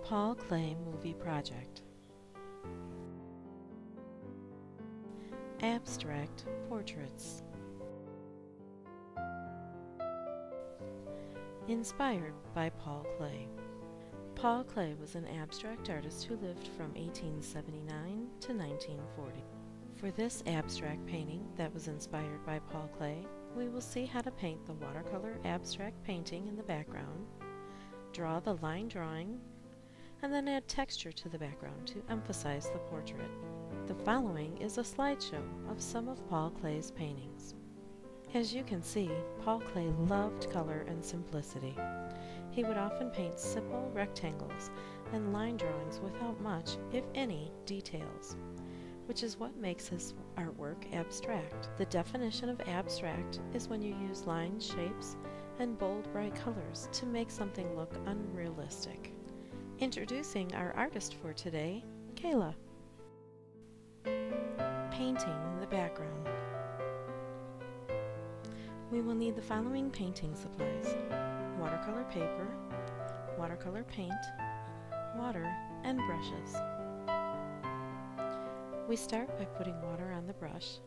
Paul Klee Movie Project. Abstract Portraits. Inspired by Paul Klee. Paul Klee was an abstract artist who lived from 1879 to 1940. For this abstract painting that was inspired by Paul Klee, we will see how to paint the watercolor abstract painting in the background, draw the line drawing, and then add texture to the background to emphasize the portrait. The following is a slideshow of some of Paul Klee's paintings. As you can see, Paul Klee loved color and simplicity. He would often paint simple rectangles and line drawings without much, if any, details, which is what makes his artwork abstract. The definition of abstract is when you use lines, shapes, and bold, bright colors to make something look unrealistic. Introducing our artist for today, Kayla. Painting the background. We will need the following painting supplies: watercolor paper, watercolor paint, water, and brushes. We start by putting water on the brush,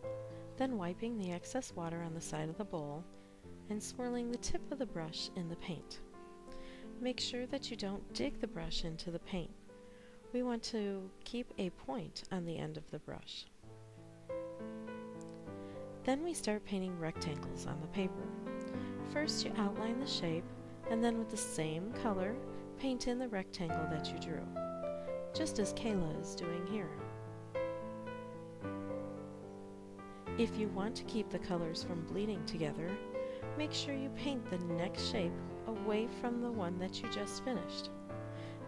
then wiping the excess water on the side of the bowl and swirling the tip of the brush in the paint. Make sure that you don't dig the brush into the paint. We want to keep a point on the end of the brush. Then we start painting rectangles on the paper. First you outline the shape, and then with the same color, paint in the rectangle that you drew, just as Kayla is doing here. If you want to keep the colors from bleeding together, make sure you paint the next shape away from the one that you just finished.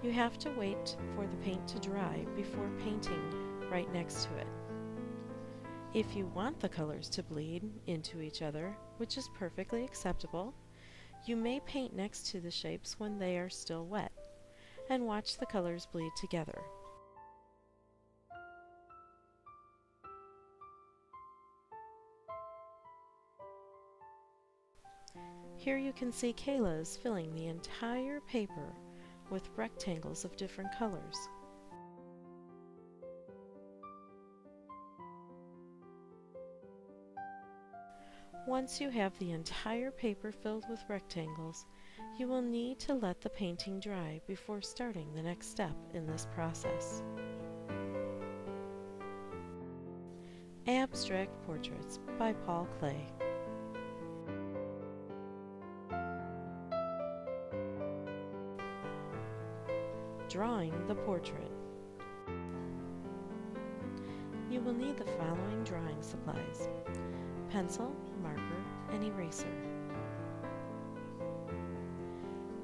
You have to wait for the paint to dry before painting right next to it. If you want the colors to bleed into each other, which is perfectly acceptable, you may paint next to the shapes when they are still wet, and watch the colors bleed together. Here you can see Kayla is filling the entire paper with rectangles of different colors. Once you have the entire paper filled with rectangles, you will need to let the painting dry before starting the next step in this process. Abstract Portraits by Paul Klee. Drawing the portrait. You will need the following drawing supplies: pencil, marker, and eraser.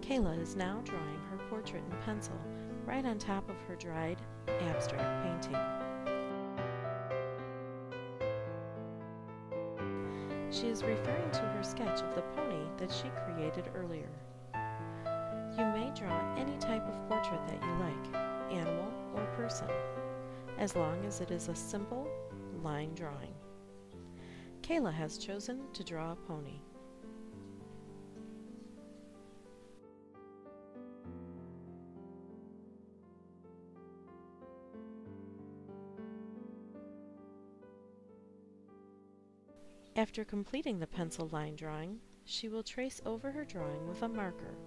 Kayla is now drawing her portrait in pencil right on top of her dried abstract painting. She is referring to her sketch of the pony that she created earlier. You may draw any type of portrait that you like, animal or person, as long as it is a simple line drawing. Kayla has chosen to draw a pony. After completing the pencil line drawing, she will trace over her drawing with a marker.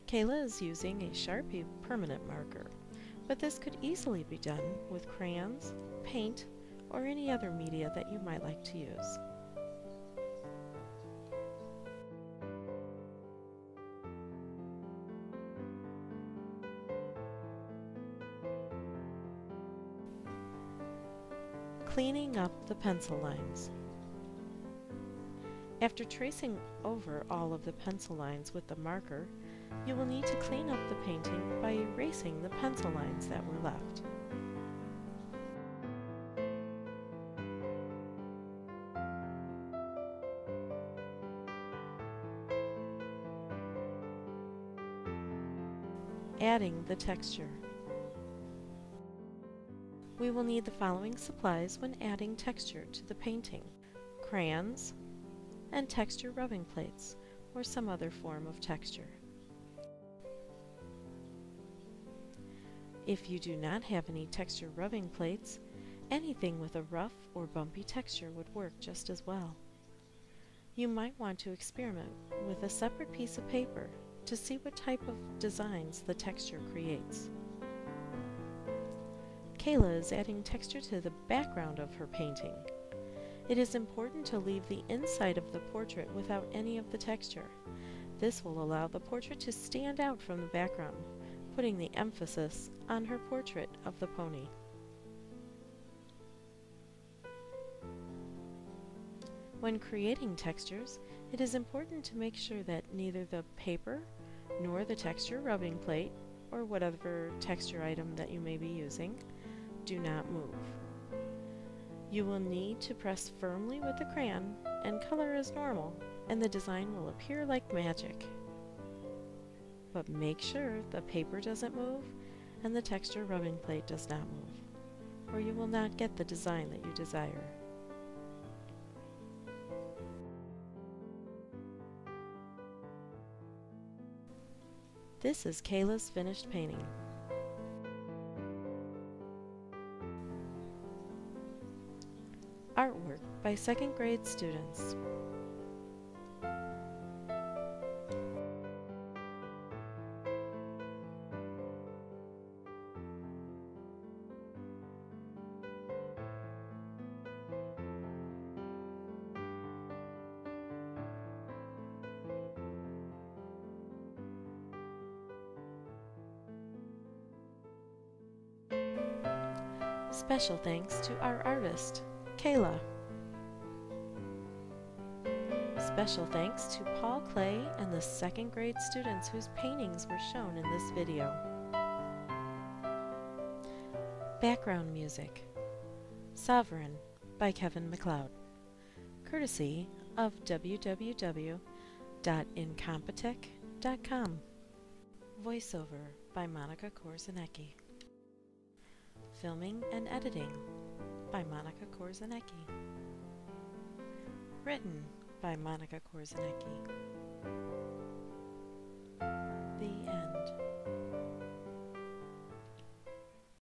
Kayla is using a Sharpie permanent marker, but this could easily be done with crayons, paint, or any other media that you might like to use. Cleaning up the pencil lines. After tracing over all of the pencil lines with the marker, you will need to clean up the painting by erasing the pencil lines that were left. Adding the texture. We will need the following supplies when adding texture to the painting: crayons and texture rubbing plates or some other form of texture. If you do not have any texture rubbing plates, anything with a rough or bumpy texture would work just as well. You might want to experiment with a separate piece of paper to see what type of designs the texture creates. Kayla is adding texture to the background of her painting. It is important to leave the inside of the portrait without any of the texture. This will allow the portrait to stand out from the background, putting the emphasis on her portrait of the pony. When creating textures, it is important to make sure that neither the paper nor the texture rubbing plate, or whatever texture item that you may be using, do not move. You will need to press firmly with the crayon and color as normal, and the design will appear like magic. But make sure the paper doesn't move and the texture rubbing plate does not move, or you will not get the design that you desire. This is Kayla's finished painting. Artwork by second grade students. Special thanks to our artist, Kayla. Special thanks to Paul Klee and the second grade students whose paintings were shown in this video. Background music, Sovereign by Kevin MacLeod, courtesy of www.incompetech.com. Voiceover by Monica Korzanecki. Filming and editing by Monica Korzanecki. Written by Monica Korzanecki. The end.